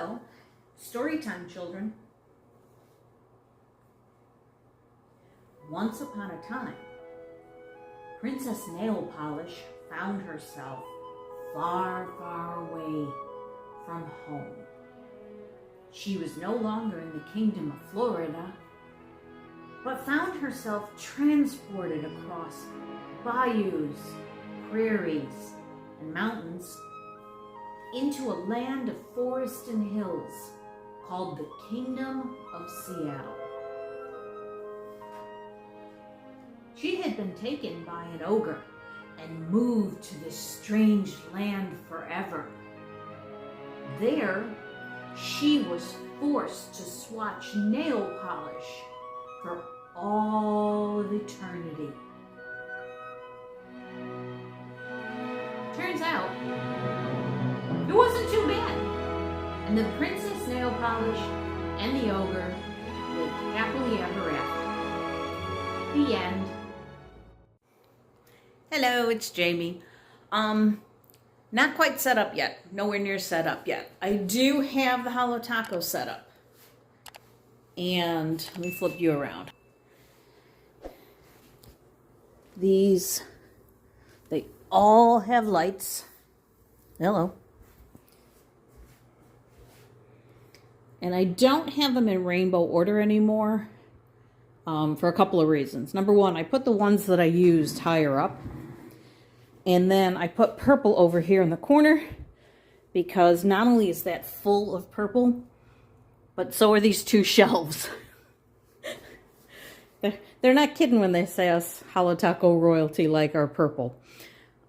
So, story time, children. Once upon a time, Princess Nail Polish found herself far, far away from home. She was no longer in the kingdom of Florida, but found herself transported across bayous, prairies, and mountains into a land of forest and hills called the Kingdom of Seattle. She had been taken by an ogre and moved to this strange land forever. There, she was forced to swatch nail polish for all of eternity. Turns out, it wasn't too bad. And the Princess Nail Polish and the ogre lived happily ever after. The end. Hello, it's Jaime. Not quite set up yet. Nowhere near set up yet. I do have the Holo Taco set up. And let me flip you around. These, they all have lights. Hello. And I don't have them in rainbow order anymore for a couple of reasons. Number one, I put the ones that I used higher up. And then I put purple over here in the corner because not only is that full of purple, but so are these two shelves. They're not kidding when they say us Holo Taco royalty like our purple.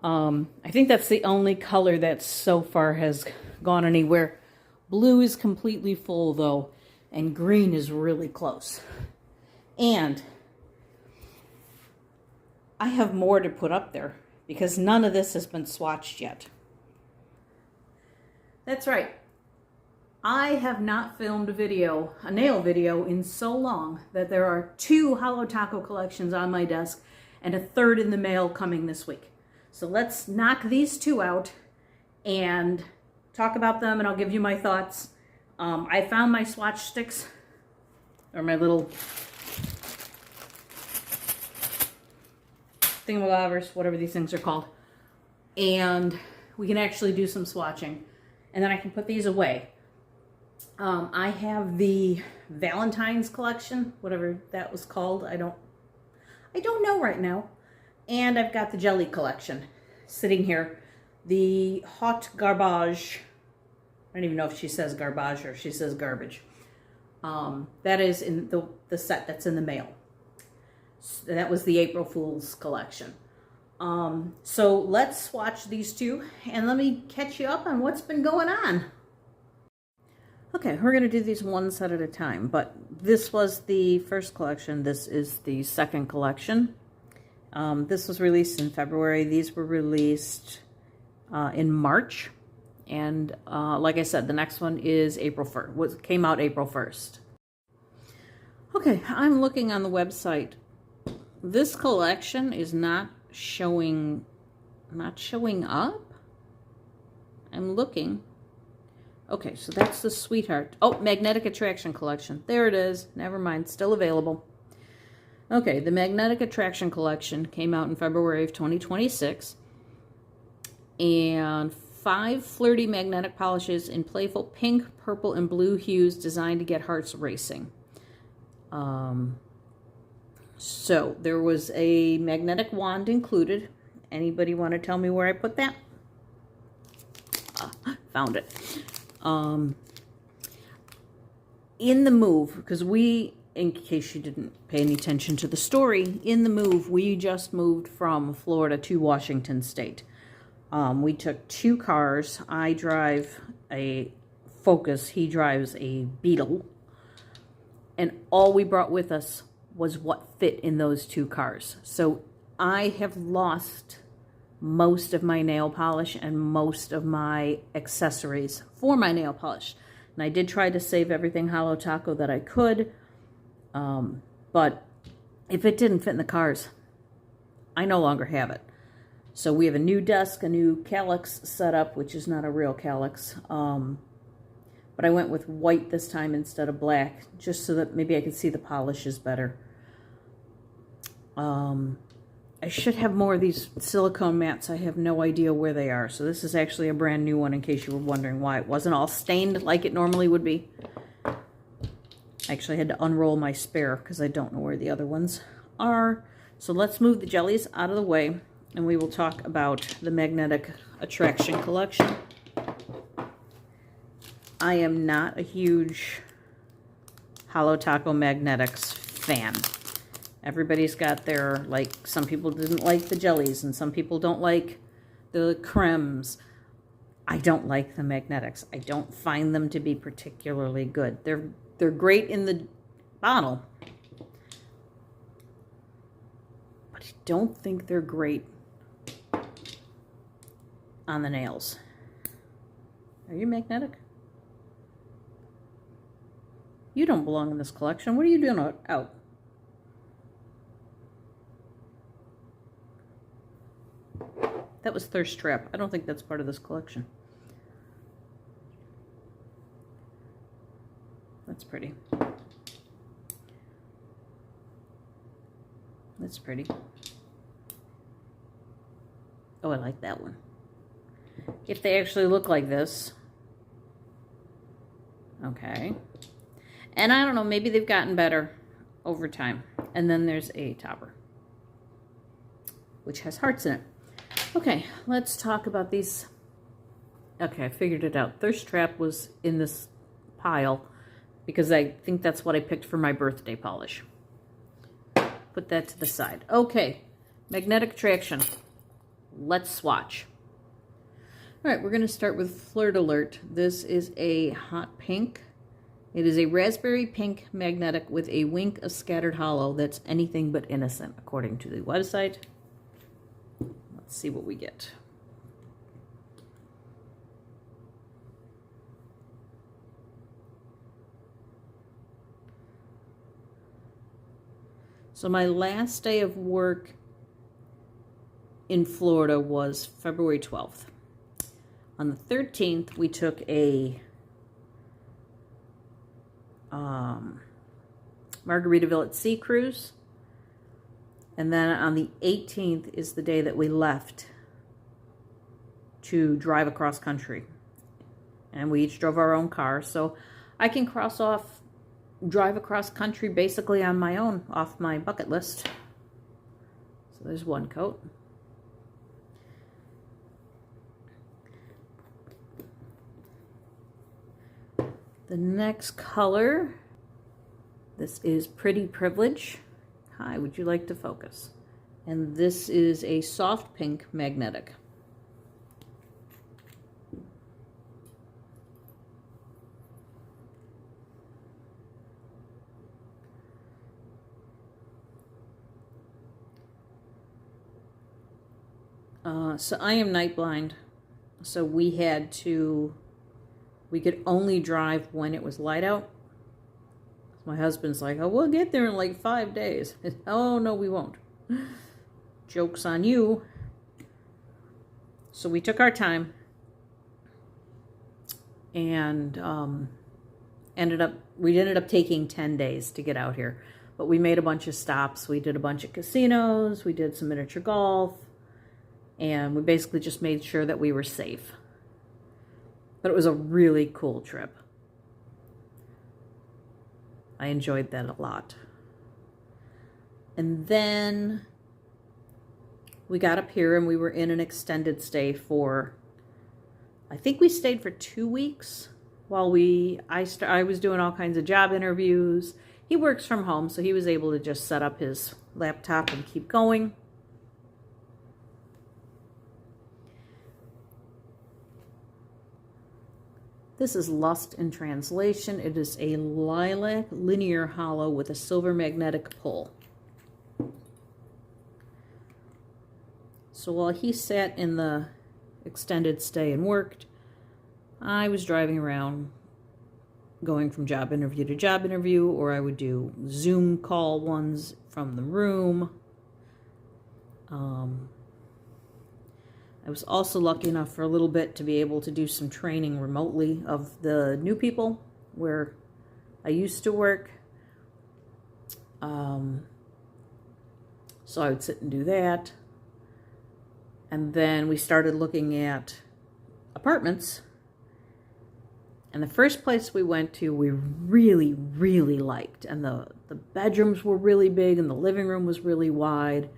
I think that's the only color that so far has gone anywhere. Blue is completely full though, and green is really close. And I have more to put up there because none of this has been swatched yet. That's right. I have not filmed a nail video in so long that there are 2 Holo Taco collections on my desk and a 3rd in the mail coming this week. So let's knock these 2 out and talk about them, and I'll give you my thoughts. I found my swatch sticks, or my little thingamabobbers, whatever these things are called, and we can actually do some swatching, and then I can put these away. I have the Valentine's collection, whatever that was called. I don't know right now. And I've got the jelly collection sitting here. The hot garbage. I don't even know if she says garbage or she says garbage. That is in the set that's in the mail. So that was the April Fool's collection. So let's swatch these 2 and let me catch you up on what's been going on. Okay, we're going to do these one set at a time, but this was the first collection. This is the second collection. This was released in February. These were released in March. And like I said, the next one is April 1st. Came out April 1st. Okay, I'm looking on the website. This collection is not showing up. I'm looking. Okay, so that's the Sweetheart. Oh, Magnetic Attraction Collection. There it is. Never mind. Still available. Okay, the Magnetic Attraction Collection came out in February of 2026. And 5 flirty magnetic polishes in playful pink, purple, and blue hues designed to get hearts racing. So there was a magnetic wand included. Anybody want to tell me where I put that? Found it. In the move, because in case you didn't pay any attention to the story, in the move, we just moved from Florida to Washington State. We took 2 cars. I drive a Focus. He drives a Beetle. And all we brought with us was what fit in those 2 cars. So I have lost most of my nail polish and most of my accessories for my nail polish. And I did try to save everything Holo Taco that I could. But if it didn't fit in the cars, I no longer have it. So we have a new desk, a new calyx set up, which is not a real calyx. but I went with white this time instead of black, just so that maybe I could see the polishes better. I should have more of these silicone mats. I have no idea where they are. So this is actually a brand new one, in case you were wondering why it wasn't all stained like it normally would be. I actually had to unroll my spare because I don't know where the other ones are. So let's move the jellies out of the way, and we will talk about the magnetic attraction collection. I am not a huge Holo Taco magnetics fan. Everybody's got their, like, some people didn't like the jellies and some people don't like the cremes. I don't like the magnetics. I don't find them to be particularly good. They're great in the bottle, but I don't think they're great on the nails. Are you magnetic? You don't belong in this collection. What are you doing out? That was Thirst Trap. I don't think that's part of this collection. That's pretty. That's pretty. Oh, I like that one. If they actually look like this. Okay. And I don't know, maybe they've gotten better over time. And then there's a topper, which has hearts in it. Okay, let's talk about these. Okay, I figured it out. Thirst Trap was in this pile because I think that's what I picked for my birthday polish. Put that to the side. Okay, magnetic attraction. Let's swatch. All right, we're going to start with Flirt Alert. This is a hot pink. It is a raspberry pink magnetic with a wink of scattered hollow that's anything but innocent, according to the website. Let's see what we get. So my last day of work in Florida was February 12th. On the 13th, we took a Margaritaville at Sea cruise. And then on the 18th is the day that we left to drive across country. And we each drove our own car. So I can cross off drive across country basically on my own off my bucket list. So there's one coat. The next color, this is Pretty Privilege. Hi, would you like to focus? And this is a soft pink magnetic. So I am night blind, so we could only drive when it was light out. My husband's like, oh, we'll get there in like 5 days. Oh, no, we won't. Joke's on you. So we took our time and we ended up taking 10 days to get out here. But we made a bunch of stops. We did a bunch of casinos. We did some miniature golf. And we basically just made sure that we were safe. But it was a really cool trip. I enjoyed that a lot. And then we got up here and we were in an extended stay for, I think we stayed for 2 weeks while I was doing all kinds of job interviews. He works from home, so he was able to just set up his laptop and keep going. This is Lust in Translation. It is a lilac linear hollow with a silver magnetic pull. So while he sat in the extended stay and worked, I was driving around going from job interview to job interview, or I would do Zoom call ones from the room. I was also lucky enough for a little bit to be able to do some training remotely of the new people where I used to work. So I would sit and do that. And then we started looking at apartments. And the first place we went to, we really, really liked. And the bedrooms were really big and the living room was really wide.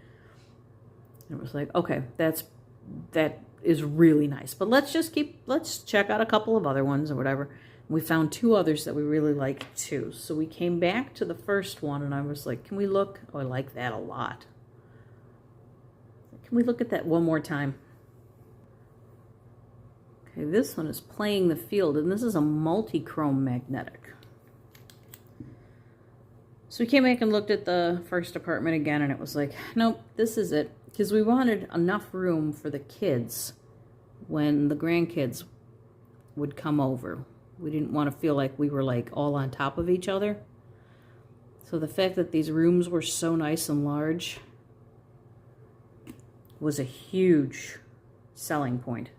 And it was like, okay, that is really nice. But let's check out a couple of other ones or whatever. We found 2 others that we really liked too. So we came back to the first one and I was like, can we look? Oh, I like that a lot. Can we look at that one more time? Okay, this one is playing the field, and this is a multi-chrome magnetic. So we came back and looked at the first apartment again, and it was like, nope, this is it. Because we wanted enough room for the kids when the grandkids would come over. We didn't want to feel like we were like all on top of each other. So the fact that these rooms were so nice and large was a huge selling point.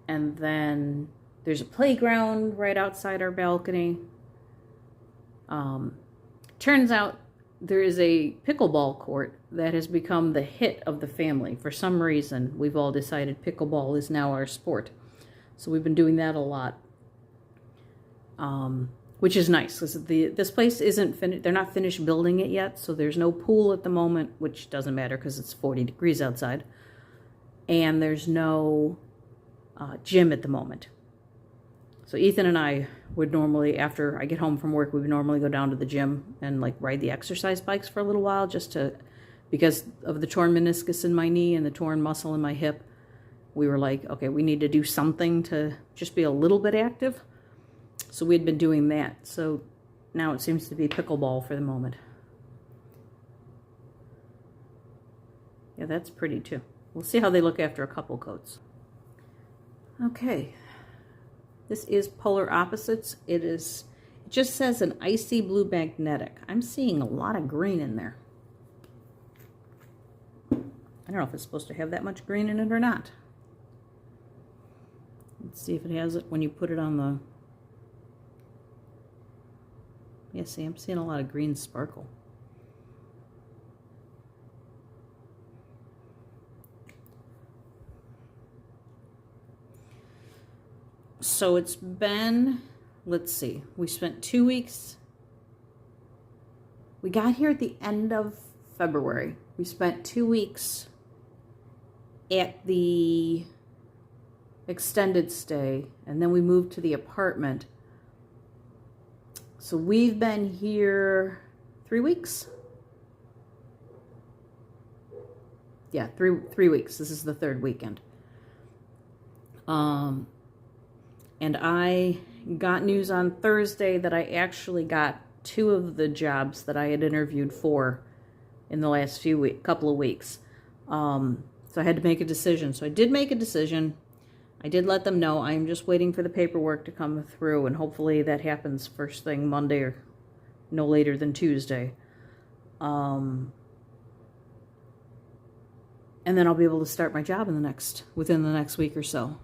And then there's a playground right outside our balcony. Turns out there is a pickleball court that has become the hit of the family. For some reason, we've all decided pickleball is now our sport. So we've been doing that a lot, which is nice because this place isn't finished. They're not finished building it yet, so there's no pool at the moment, which doesn't matter because it's 40 degrees outside. And there's no gym at the moment. So Ethan and I would normally, after I get home from work, we would normally go down to the gym and like ride the exercise bikes for a little while because of the torn meniscus in my knee and the torn muscle in my hip. We were like, okay, we need to do something to just be a little bit active. So we'd been doing that. So now it seems to be pickleball for the moment. Yeah, that's pretty too. We'll see how they look after a couple coats. Okay. This is Polar Opposites. It just says an icy blue magnetic. I'm seeing a lot of green in there. I don't know if it's supposed to have that much green in it or not. Let's see if it has it when you put it on the... Yeah, see, I'm seeing a lot of green sparkle. So it's been, let's see, we spent 2 weeks. We got here at the end of February. We spent 2 weeks at the extended stay, and then we moved to the apartment. So we've been here 3 weeks. Yeah, three weeks. This is the 3rd weekend. And I got news on Thursday that I actually got 2 of the jobs that I had interviewed for in the last couple of weeks. So I had to make a decision. So I did make a decision. I did let them know. I'm just waiting for the paperwork to come through, and hopefully that happens first thing Monday or no later than Tuesday. And then I'll be able to start my job within the next week or so.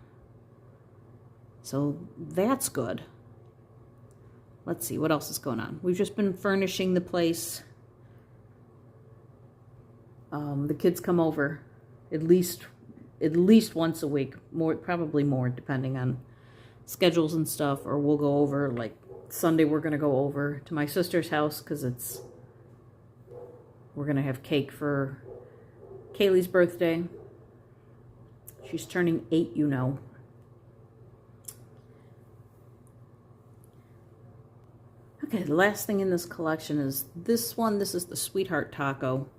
So that's good. Let's see, what else is going on? We've just been furnishing the place. The kids come over at least once a week, probably more, depending on schedules and stuff, or we'll go over, like Sunday we're going to go over to my sister's house because we're going to have cake for Kaylee's birthday. She's turning 8, you know. Okay, the last thing in this collection is this one. This is the Sweetheart Taco,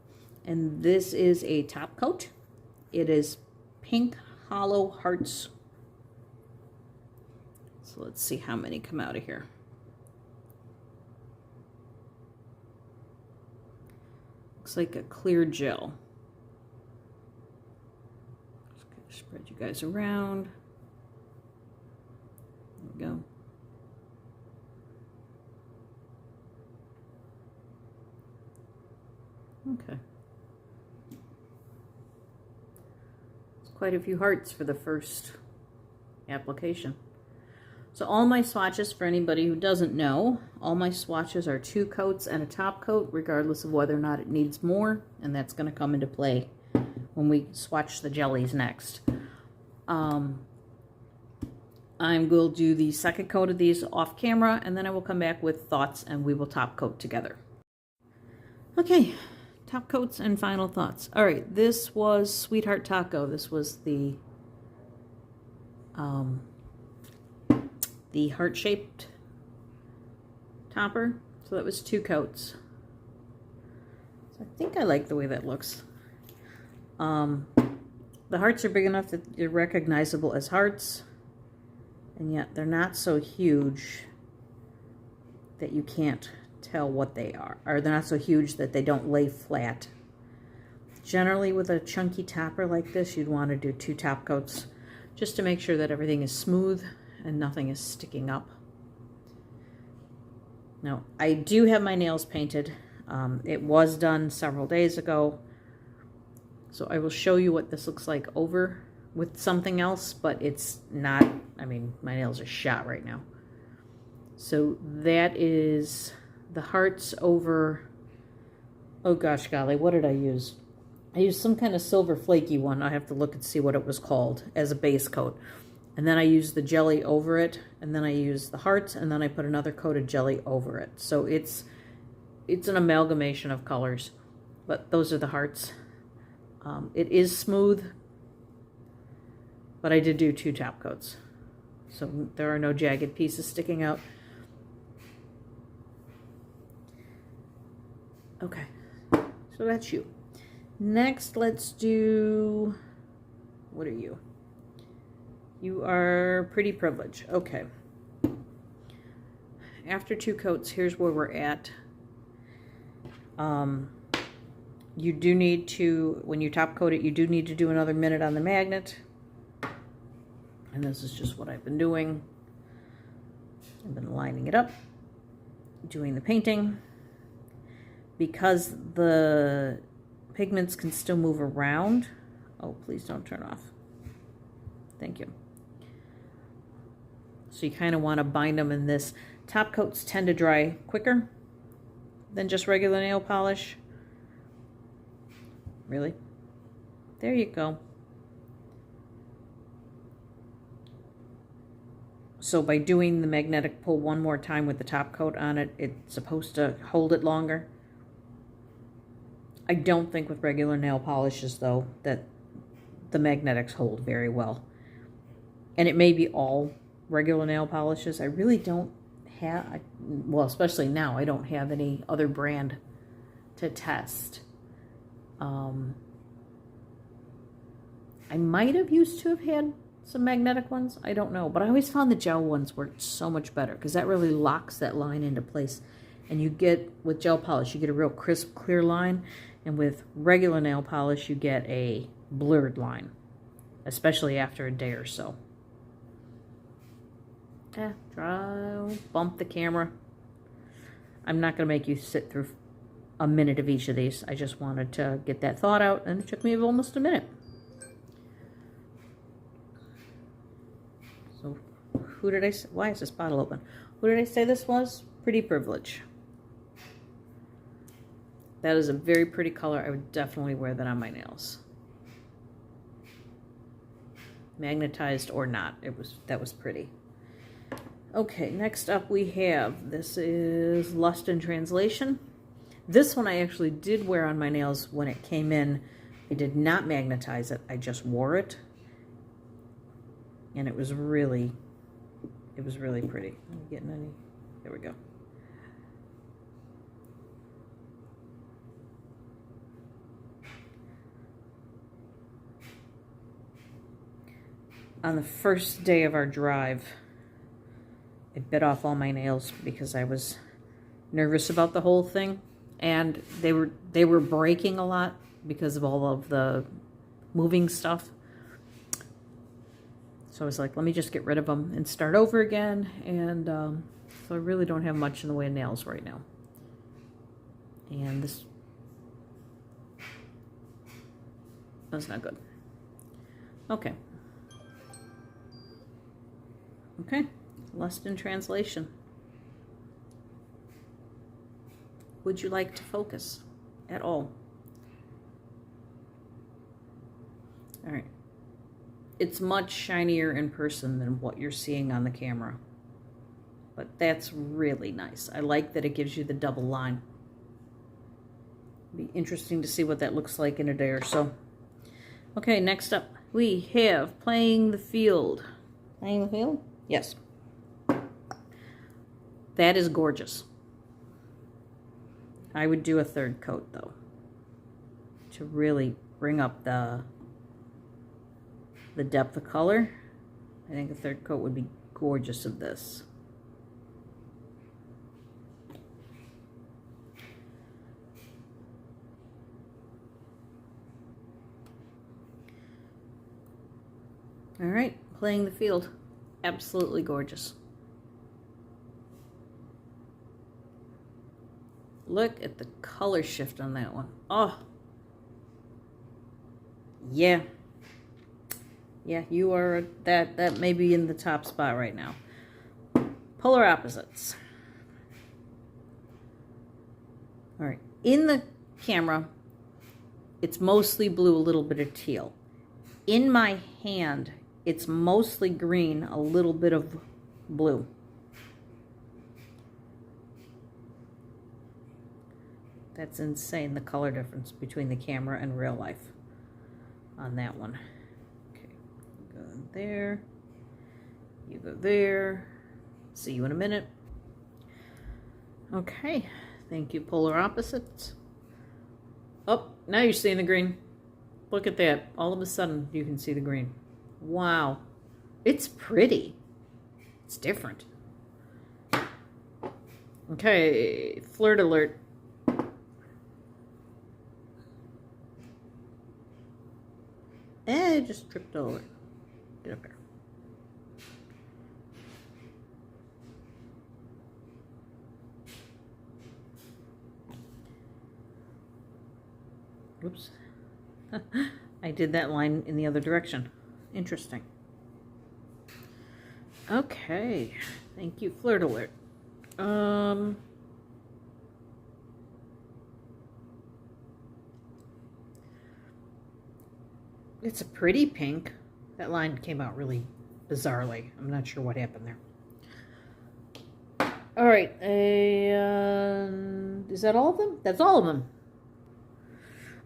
and this is a top coat. It is pink hollow hearts. So let's see how many come out of here. Looks like a clear gel. Just gonna spread you guys around. There we go. Okay. quite a few hearts for the first application. So all my swatches, for anybody who doesn't know, all my swatches are 2 coats and a top coat, regardless of whether or not it needs more, and that's going to come into play when we swatch the jellies next. I will do the second coat of these off camera, and then I will come back with thoughts and we will top coat together. Okay, top coats and final thoughts. All right, this was Sweetheart Taco. This was the heart-shaped topper. So that was 2 coats. So I think I like the way that looks. The hearts are big enough that they're recognizable as hearts, and yet they're not so huge that you can't tell what they are, or they're not so huge that they don't lay flat. Generally with a chunky topper like this, you'd want to do 2 top coats just to make sure that everything is smooth and nothing is sticking up. Now, I do have my nails painted. It was done several days ago, so I will show you what this looks like over with something else, but it's not, I mean, my nails are shot right now. So that is the hearts over, oh gosh golly, what did I use? I used some kind of silver flaky one. I have to look and see what it was called as a base coat. And then I used the jelly over it, and then I used the hearts, and then I put another coat of jelly over it. So it's an amalgamation of colors, but those are the hearts. It is smooth, but I did do 2 top coats, so there are no jagged pieces sticking out. Okay, so that's you. Next, let's do, what are you? You are Pretty Privilege. Okay. After 2 coats, here's where we're at. You do need to, when you top coat it, you do need to do another minute on the magnet. And this is just what I've been doing. I've been lining it up, doing the painting. Because the pigments can still move around. Oh, please don't turn off. Thank you. So you kind of want to bind them in this. Top coats tend to dry quicker than just regular nail polish. Really? There you go. So by doing the magnetic pull one more time with the top coat on it, it's supposed to hold it longer. I don't think with regular nail polishes, though, that the magnetics hold very well. And it may be all regular nail polishes. I really don't have, well, especially now, I don't have any other brand to test. I might have used to have had some magnetic ones. I don't know. But I always found the gel ones worked so much better because that really locks that line into place. And you get, with gel polish, you get a real crisp, clear line. And with regular nail polish, you get a blurred line, especially after a day or so. Bump the camera. I'm not going to make you sit through a minute of each of these. I just wanted to get that thought out, and it took me almost a minute. So, who did I say? Why is this bottle open? Who did I say this was? Pretty Privilege. That is a very pretty color. I would definitely wear that on my nails. Magnetized or not, that was pretty. Okay, next up we have, this is Lust in Translation. This one I actually did wear on my nails when it came in. I did not magnetize it, I just wore it. And it was really pretty. Am I getting any? There we go. On the first day of our drive, I bit off all my nails because I was nervous about the whole thing, and they were breaking a lot because of all of the moving stuff. So I was like, let me just get rid of them and start over again. And so I really don't have much in the way of nails right now. And that's not good. Okay. Okay, lost in translation. Would you like to focus at all? All right. It's much shinier in person than what you're seeing on the camera. But that's really nice. I like that it gives you the double line. Be interesting to see what that looks like in a day or so. Okay, next up we have playing the field. Playing the field? Yes. That is gorgeous. I would do a third coat though, to really bring up the depth of color. I think a third coat would be gorgeous of this. All right, playing the field. Absolutely gorgeous. Look at the color shift on that one. Oh. Yeah. Yeah, you are, that may be in the top spot right now. Polar opposites. All right, in the camera, it's mostly blue, a little bit of teal. In my hand, it's mostly green, a little bit of blue. That's insane, the color difference between the camera and real life on that one. Okay, you go there, you go there. See you in a minute. Okay, thank you, polar opposites. Oh, now you're seeing the green. Look at that. All of a sudden, you can see the green. Wow. It's pretty. It's different. Okay, flirt alert. It just tripped over. Get up here. Oops. I did that line in the other direction. Interesting. Okay. Thank you, flirt alert. It's a pretty pink. That line came out really bizarrely. I'm not sure what happened there. All right. Is that all of them? That's all of them.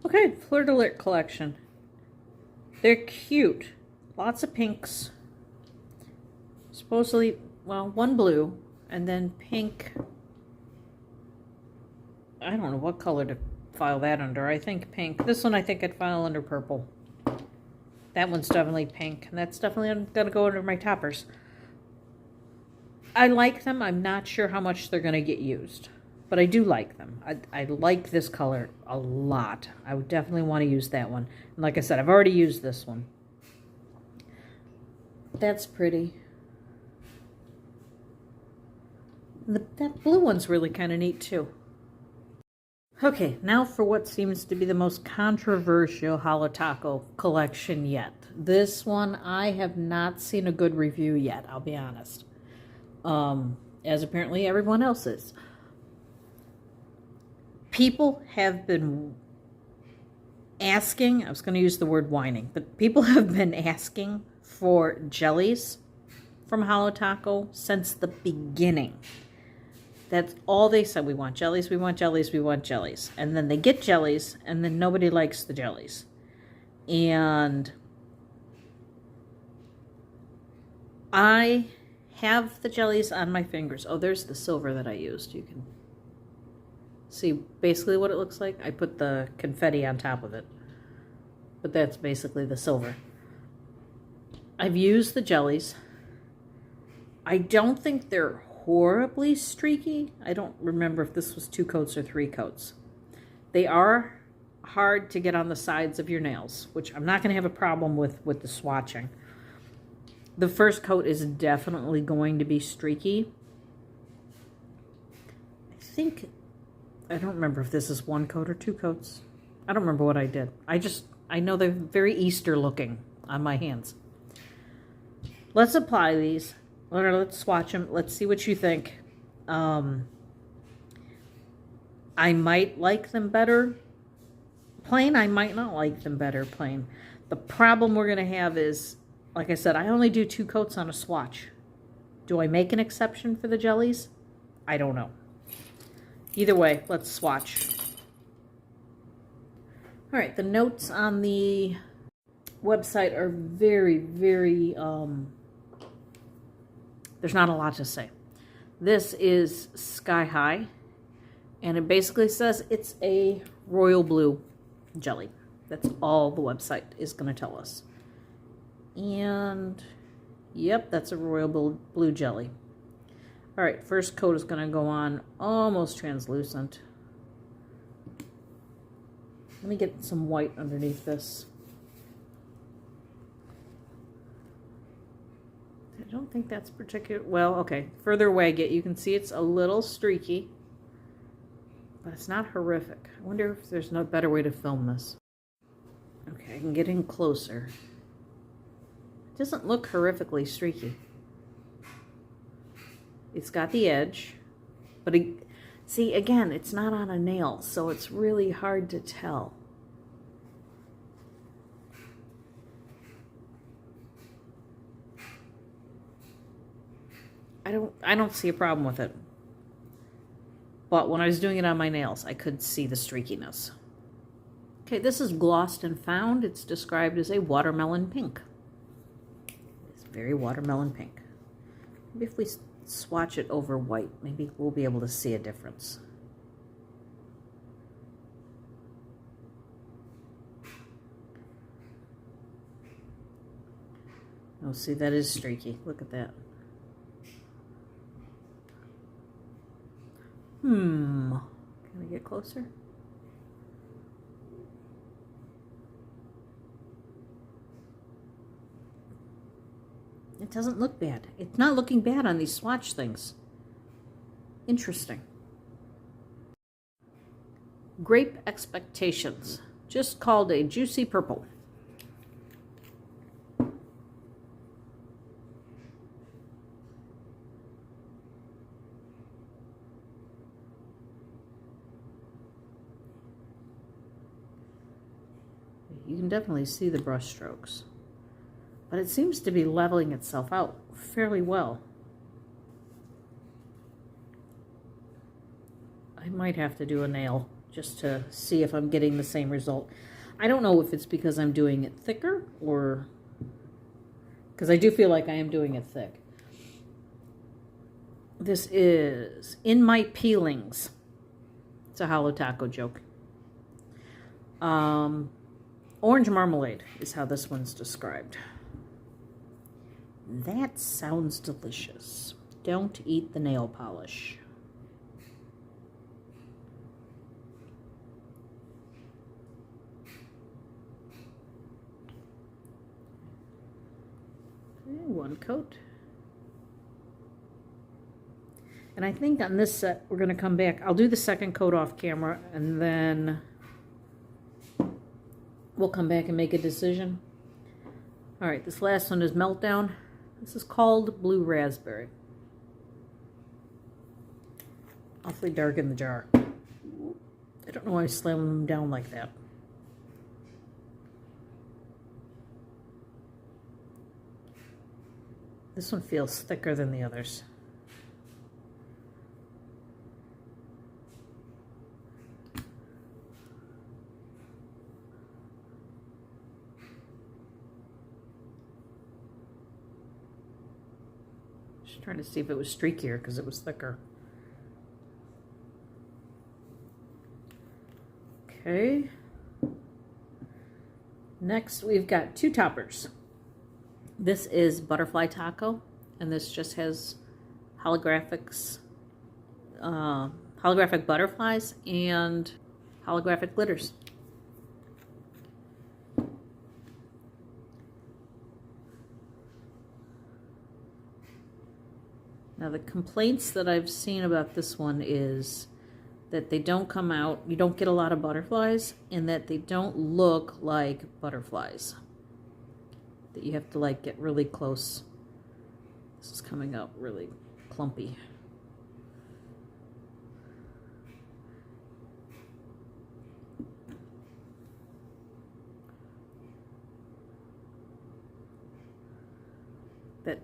Okay, flirt alert collection. They're cute. Lots of pinks. Supposedly, well, one blue, and then pink. I don't know what color to file that under. I think pink. This one I think I'd file under purple. That one's definitely pink, and that's definitely gonna go under my toppers. I like them. I'm not sure how much they're gonna get used, but I do like them. I like this color a lot. I would definitely want to use that one. And like I said, I've already used this one. That's pretty. That blue one's really kind of neat too. Okay, now for what seems to be the most controversial Holo Taco collection yet. This one, I have not seen a good review yet, I'll be honest. As apparently everyone else is. People have been asking, I was going to use the word whining, but people have been asking for jellies from Holo Taco since the beginning. That's all they said. We want jellies, we want jellies, we want jellies. And then they get jellies, and then nobody likes the jellies. And I have the jellies on my fingers. Oh, there's the silver that I used. You can see basically what it looks like. I put the confetti on top of it. But that's basically the silver. I've used the jellies. I don't think they're horribly streaky. I don't remember if this was 2 coats or 3 coats. They are hard to get on the sides of your nails, which I'm not going to have a problem with the swatching. The first coat is definitely going to be streaky. I don't remember if this is 1 coat or 2 coats. I don't remember what I did. I know they're very Easter looking on my hands. Let's apply these. Let's swatch them. Let's see what you think. I might like them better plain. I might not like them better plain. The problem we're going to have is, like I said, I only do 2 coats on a swatch. Do I make an exception for the jellies? I don't know. Either way, let's swatch. All right, the notes on the website are very, very, there's not a lot to say. This is Sky High, and it basically says it's a royal blue jelly. That's all the website is going to tell us. And, yep, that's a royal blue jelly. All right, first coat is going to go on almost translucent. Let me get some white underneath this. I don't think that's particular. Well, okay, further away you can see it's a little streaky, but it's not horrific. I wonder if there's no better way to film this. Okay, I can get in closer. It doesn't look horrifically streaky. It's got the edge, but see, again, it's not on a nail, so it's really hard to tell. I don't see a problem with it. But when I was doing it on my nails, I could see the streakiness. Okay, this is glossed and found. It's described as a watermelon pink. It's very watermelon pink. Maybe if we swatch it over white, maybe we'll be able to see a difference. Oh, see, that is streaky. Look at that. Can I get closer? It doesn't look bad. It's not looking bad on these swatch things. Interesting. Grape Expectations, just called a juicy purple. You can definitely see the brush strokes, but it seems to be leveling itself out fairly well. I might have to do a nail just to see if I'm getting the same result. I don't know if it's because I'm doing it thicker or because I do feel like I am doing it thick. This is In My Peelings. It's a Holo Taco joke. Orange marmalade is how this one's described. That sounds delicious. Don't eat the nail polish. Okay, 1 coat. And I think on this set, we're going to come back. I'll do the 2nd coat off camera, and then we'll come back and make a decision. All right, this last one is Meltdown. This is called Blue Raspberry. Awfully dark in the jar. I don't know why I slam them down like that. This one feels thicker than the others. Just trying to see if it was streakier because it was thicker. Okay. Next, we've got 2 toppers. This is Butterfly Taco, and this just has holographic butterflies and holographic glitters. Now, the complaints that I've seen about this one is that they don't come out, you don't get a lot of butterflies, and that they don't look like butterflies. that you have to like get really close. This is coming out really clumpy. That,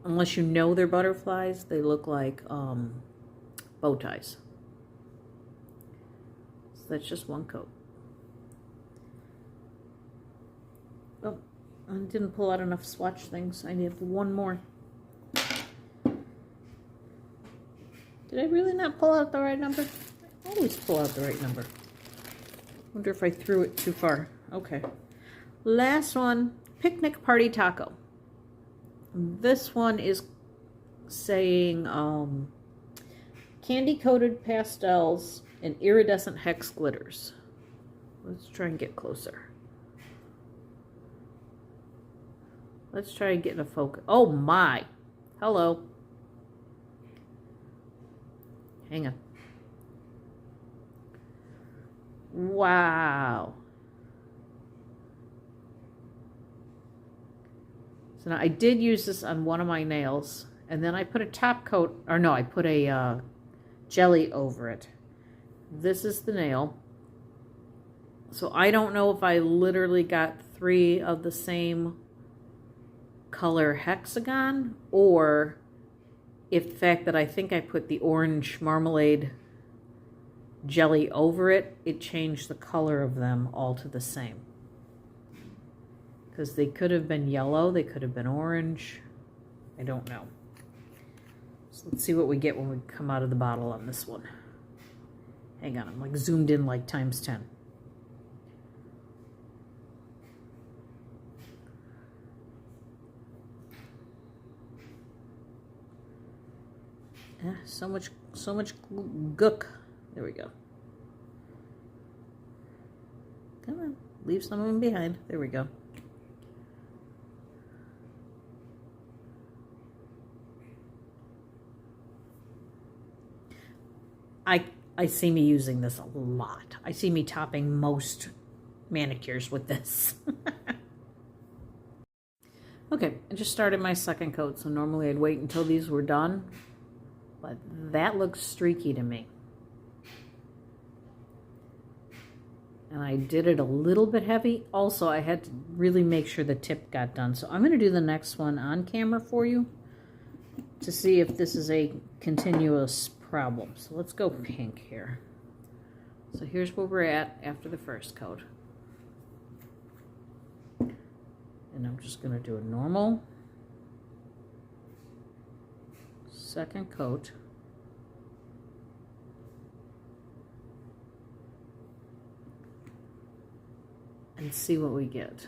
unless you know they're butterflies, they look like bow ties. So that's just one coat. Oh, I didn't pull out enough swatch things. I need one more. Did I really not pull out the right number? I always pull out the right number. Wonder if I threw it too far. Okay. Last one, picnic party taco. This one is saying candy coated pastels and iridescent hex glitters. Let's try and get closer. Let's try and get in a focus. Oh my! Hello. Hang on. Wow. So now I did use this on one of my nails, and then I put a top coat, or no, I put a jelly over it. This is the nail. So I don't know if I literally got 3 of the same color hexagon, or if the fact that I think I put the orange marmalade jelly over it, it changed the color of them all to the same. Because they could have been yellow, they could have been orange. I don't know. So let's see what we get when we come out of the bottle on this one. Hang on, I'm like zoomed in like times 10. So much gook. There we go. Come on, leave some of them behind. There we go. I see me using this a lot. I see me topping most manicures with this. Okay, I just started my second coat, so normally I'd wait until these were done, but that looks streaky to me. And I did it a little bit heavy. Also, I had to really make sure the tip got done. So I'm going to do the next one on camera for you to see if this is a continuous problem. So let's go pink here. So here's where we're at after the first coat. And I'm just going to do a normal second coat. And see what we get.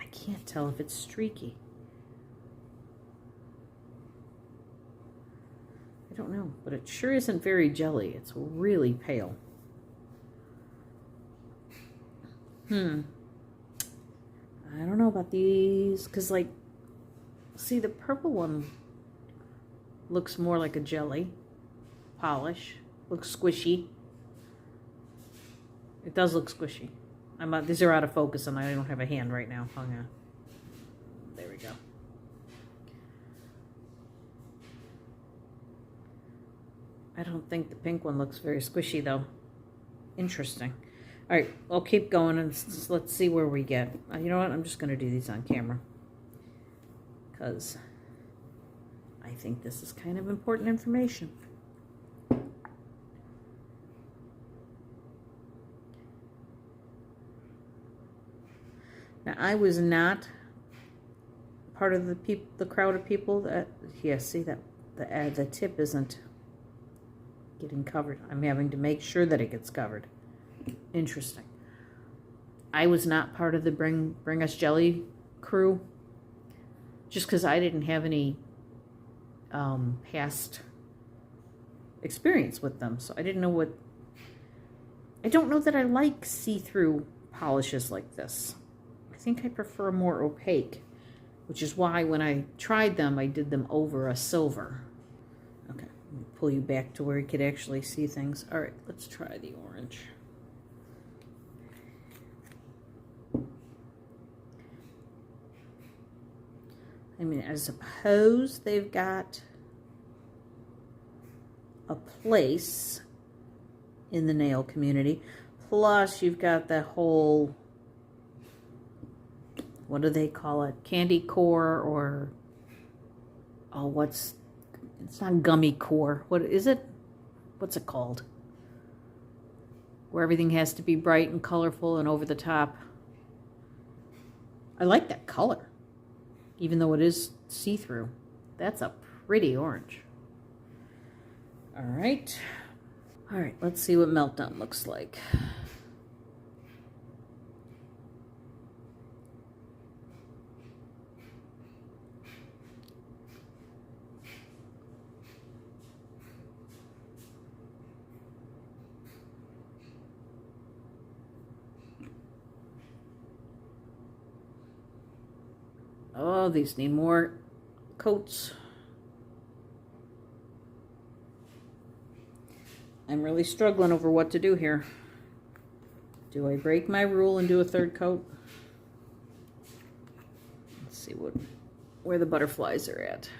I can't tell if it's streaky. I don't know, but it sure isn't very jelly. It's really pale. I don't know about these, because like, see, the purple one looks more like a jelly polish. Looks squishy. It does look squishy. These are out of focus and I don't have a hand right now. Hang on. There we go. I don't think the pink one looks very squishy though. Interesting. All right, I'll keep going and let's see where we get. You know what? I'm just going to do these on camera because I think this is kind of important information. Now, I was not part of the crowd of people that, yeah, see that the tip isn't getting covered. I'm having to make sure that it gets covered. Interesting. I was not part of the Bring Us Jelly crew just because I didn't have any past experience with them. So I didn't know what... I don't know that I like see-through polishes like this. I think I prefer more opaque, which is why when I tried them, I did them over a silver. Okay, let me pull you back to where you could actually see things. All right, let's try the orange. I mean, I suppose they've got a place in the nail community. Plus, you've got that whole, what do they call it? Candy core, or, oh, it's not gummy core. What is it? What's it called? Where everything has to be bright and colorful and over the top. I like that color, even though it is see-through. That's a pretty orange. All right, let's see what Meltdown looks like. Oh, these need more coats. I'm really struggling over what to do here. Do I break my rule and do a third coat? Let's see where the butterflies are at.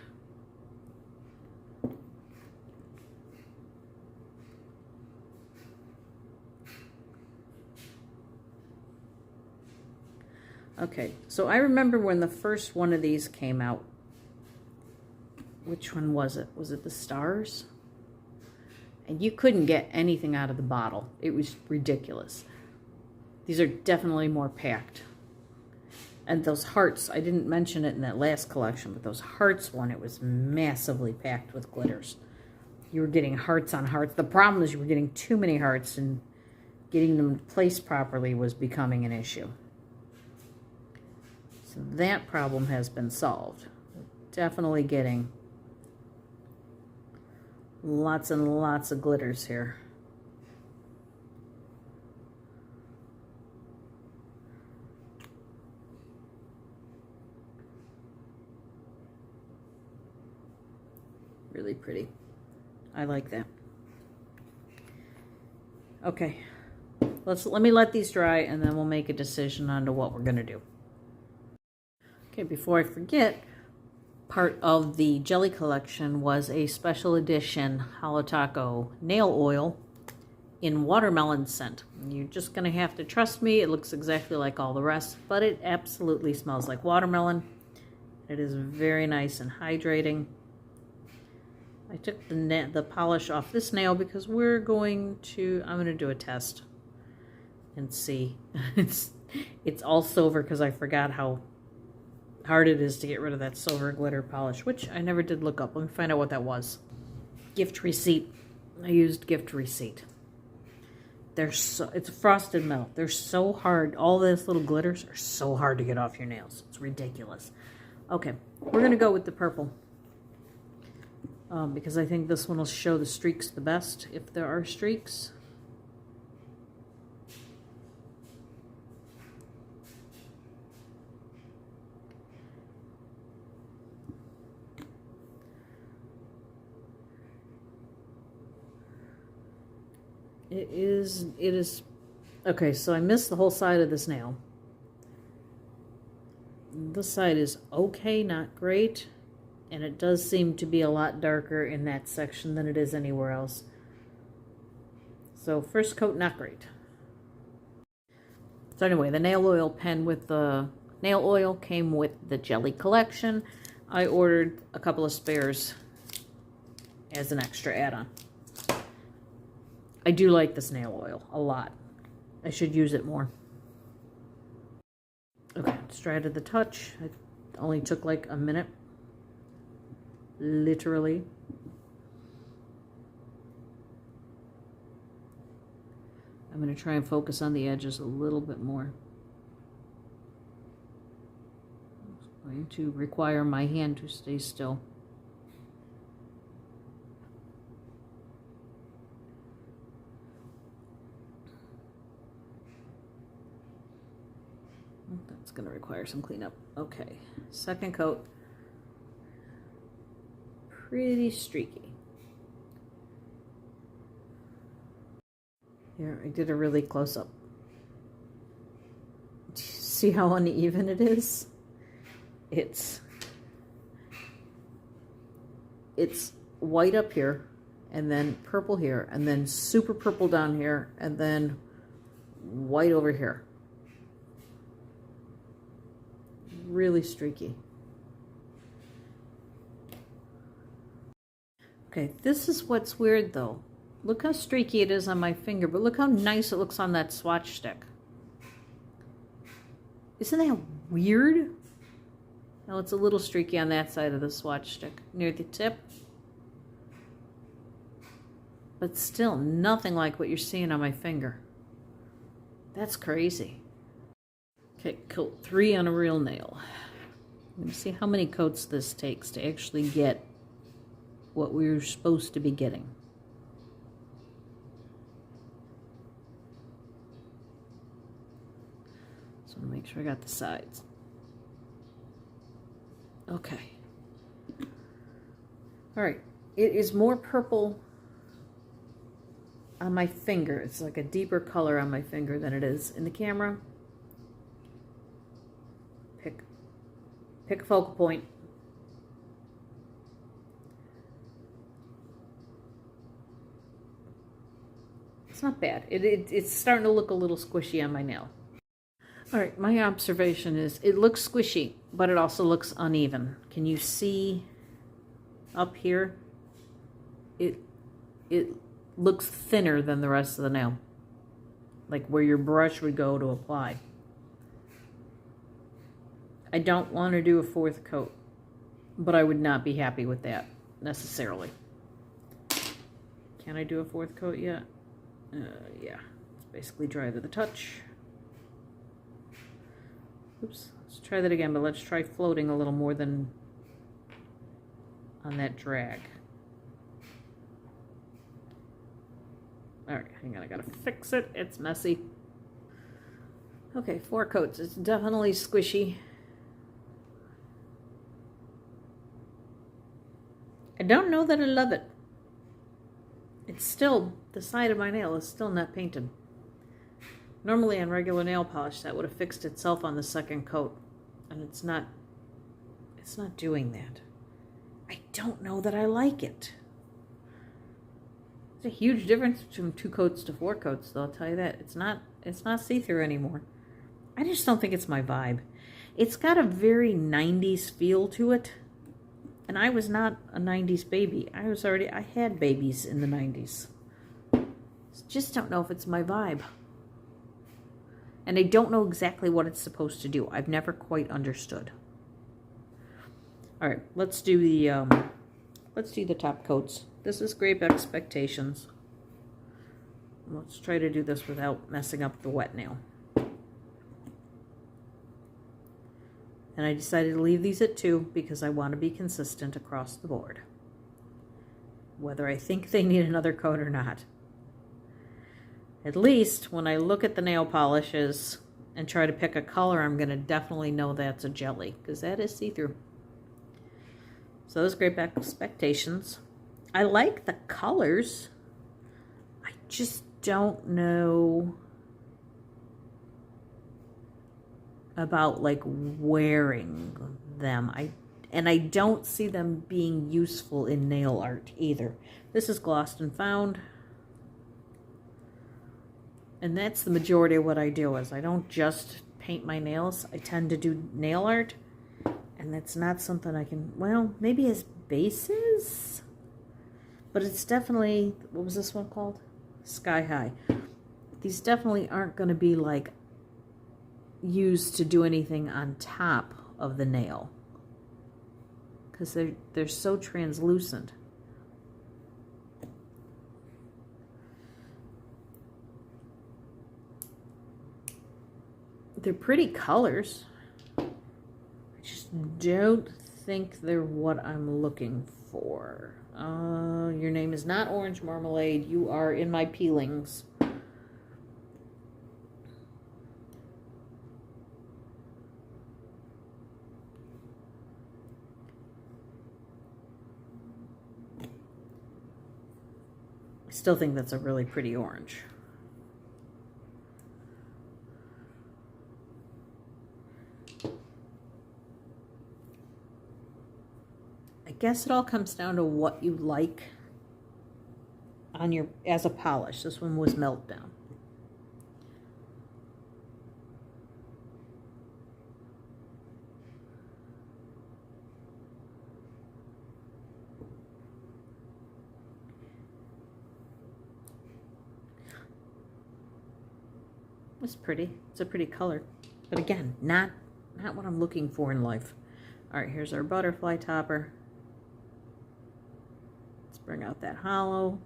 Okay, so I remember when the first one of these came out. Which one was it? Was it the stars? And you couldn't get anything out of the bottle. It was ridiculous. These are definitely more packed. And those hearts, I didn't mention it in that last collection, but those hearts one, it was massively packed with glitters. You were getting hearts on hearts. The problem is you were getting too many hearts, and getting them placed properly was becoming an issue. So that problem has been solved. Definitely getting lots and lots of glitters here. Really pretty. I like that. Okay, let me let these dry, and then we'll make a decision on to what we're gonna do. Okay, before I forget, part of the jelly collection was a special edition Holo Taco nail oil in watermelon scent. You're just gonna have to trust me. It looks exactly like all the rest, but it absolutely smells like watermelon. It is very nice and hydrating. I took the polish off this nail because I'm gonna do a test and see. It's all silver because I forgot how hard it is to get rid of that silver glitter polish, which I never did look up. Let me find out what that was. Gift receipt. I used gift receipt. It's a frosted metal. They're so hard. All those little glitters are so hard to get off your nails. It's ridiculous. Okay, we're gonna go with the purple. Because I think this one will show the streaks the best, if there are streaks. It is, okay, so I missed the whole side of this nail. This side is okay, not great. And it does seem to be a lot darker in that section than it is anywhere else. So first coat, not great. So anyway, the nail oil pen with the nail oil came with the jelly collection. I ordered a couple of spares as an extra add-on. I do like this nail oil a lot. I should use it more. Okay, it's dry to the touch. It only took like a minute. Literally. I'm going to try and focus on the edges a little bit more. I'm going to require my hand to stay still. That's going to require some cleanup. Okay, second coat. Pretty streaky. Here, I did a really close up. Do you see how uneven it is? It's it's white up here, and then purple here, and then super purple down here, and then white over here. Really streaky. Okay, this is what's weird though. Look how streaky it is on my finger, but look how nice it looks on that swatch stick. Isn't that weird? Now it's a little streaky on that side of the swatch stick, near the tip. But still, nothing like what you're seeing on my finger. That's crazy. Okay, coat 3 on a real nail. Let me see how many coats this takes to actually get what we were supposed to be getting. So I'm gonna make sure I got the sides. Okay. All right, it is more purple on my finger. It's like a deeper color on my finger than it is in the camera. Pick a focal point. It's not bad. It's starting to look a little squishy on my nail. All right, my observation is it looks squishy, but it also looks uneven. Can you see up here? It looks thinner than the rest of the nail, like where your brush would go to apply. I don't want to do a 4th coat, but I would not be happy with that necessarily. Can I do a 4th coat yet? Yeah, it's basically dry to the touch. Oops, let's try that again, but let's try floating a little more than on that drag. All right, hang on, I gotta fix it. It's messy. Okay, 4 coats. It's definitely squishy. I don't know that I love it. It's still, the side of my nail is still not painted. Normally on regular nail polish that would have fixed itself on the 2nd coat, and it's not doing that. I don't know that I like it. There's a huge difference between 2 coats to 4 coats, though, I'll tell you that. It's not see-through anymore. I just don't think it's my vibe. It's got a very 90s feel to it. And I was not a 90s baby. I had babies in the 90s. Just don't know if it's my vibe. And I don't know exactly what it's supposed to do. I've never quite understood. All right, let's do the top coats. This is Grape Expectations. Let's try to do this without messing up the wet nail. And I decided to leave these at 2 because I want to be consistent across the board, whether I think they need another coat or not. At least when I look at the nail polishes and try to pick a color, I'm going to definitely know that's a jelly, because that is see-through. So those Grape Expectations. I like the colors. I just don't know about like wearing them. I don't see them being useful in nail art either. This is Glossed and Found. And that's the majority of what I do is I don't just paint my nails. I tend to do nail art. And that's not something I can, well, maybe as bases. But it's definitely, what was this one called? Sky High. These definitely aren't going to be like used to do anything on top of the nail, because they're so translucent. They're pretty colors. I just don't think they're what I'm looking for. Your name is not Orange Marmalade. You are in my peelings. I still think that's a really pretty orange. I guess it all comes down to what you like on your, as a polish. This one was Meltdown. It's pretty. It's a pretty color. But again, not what I'm looking for in life. All right, here's our butterfly topper. Let's bring out that hollow.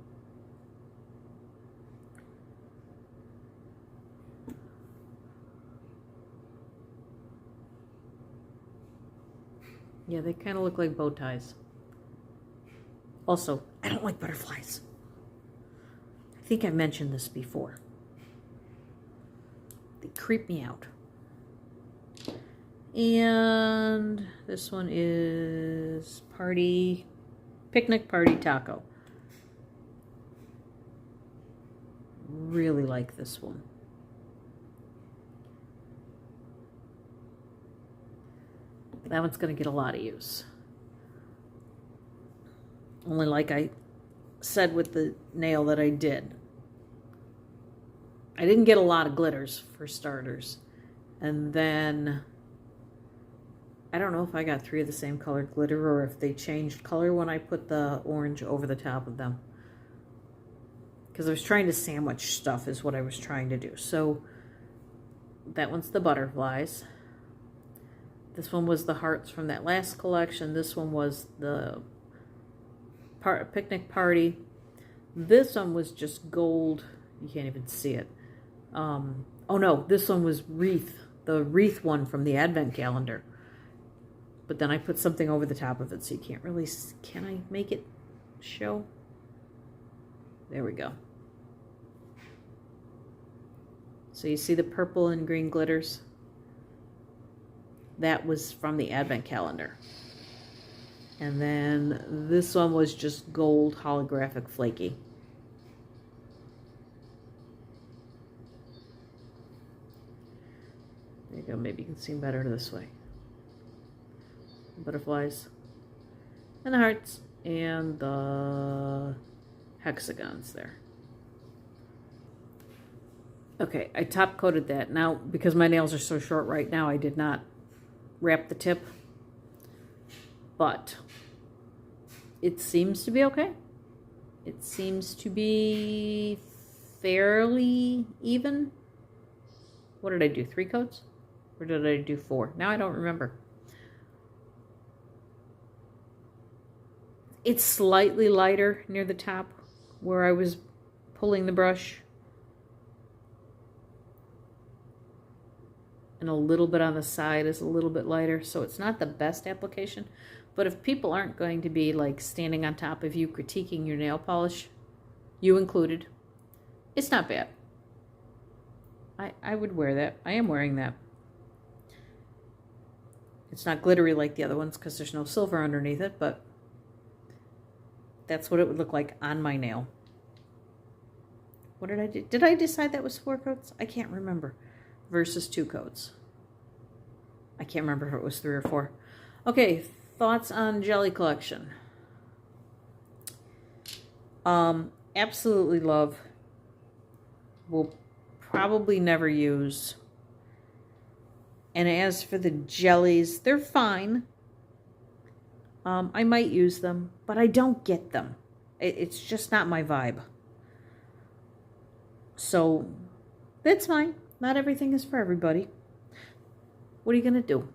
Yeah, they kind of look like bow ties. Also, I don't like butterflies. I think I mentioned this before. They creep me out. And this one is Picnic Party Taco. Really like this one. That one's going to get a lot of use. Only like I said with the nail that I did. I didn't get a lot of glitters for starters. And then I don't know if I got 3 of the same color glitter or if they changed color when I put the orange over the top of them. Because I was trying to sandwich stuff is what I was trying to do. So that one's the butterflies. This one was the hearts from that last collection. This one was the picnic party. This one was just gold. You can't even see it. Oh no, this one was wreath. The wreath one from the advent calendar. But then I put something over the top of it so you can't really... Can I make it show? There we go. So you see the purple and green glitters? That was from the advent calendar. And then this one was just gold holographic flaky. There you go. Maybe you can see better this way. Butterflies and the hearts and the hexagons there. Okay, I top coated that. Now, because my nails are so short right now, I did not wrap the tip, but it seems to be okay. It seems to be fairly even. What did I do? 3 coats? Or did I do 4? Now I don't remember. It's slightly lighter near the top where I was pulling the brush. And a little bit on the side is a little bit lighter. So it's not the best application. But if people aren't going to be like standing on top of you critiquing your nail polish, you included, it's not bad. I would wear that. I am wearing that. It's not glittery like the other ones because there's no silver underneath it, but that's what it would look like on my nail. What did I do? Did I decide that was 4 coats? I can't remember. Versus 2 coats. I can't remember if it was 3 or 4. Okay, thoughts on Jelly Collection. Absolutely love. Will probably never use. And as for the jellies, they're fine. I might use them, but I don't get them. It's just not my vibe. So, that's fine. Not everything is for everybody. What are you going to do?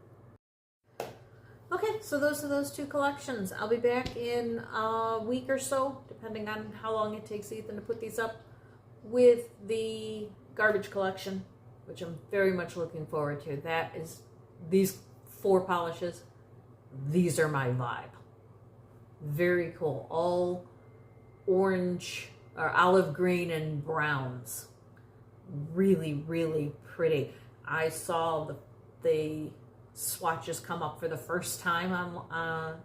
Okay, so those are those 2 collections. I'll be back in a week or so, depending on how long it takes Ethan to put these up, with the garbage collection, which I'm very much looking forward to. That is, these 4 polishes, these are my vibe. Very cool. All orange or olive green and browns. Really, really pretty. I saw the swatches come up for the first time on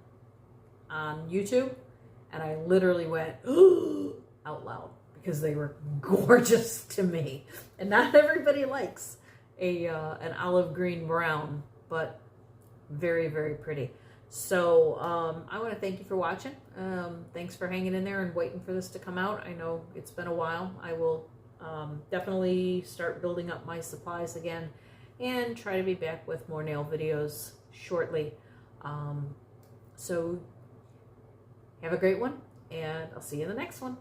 YouTube, and I literally went out loud because they were gorgeous to me. And not everybody likes an olive green brown, but very, very pretty. So I want to thank you for watching. Thanks for hanging in there and waiting for this to come out. I know it's been a while. I will definitely start building up my supplies again and try to be back with more nail videos shortly. So have a great one, and I'll see you in the next one.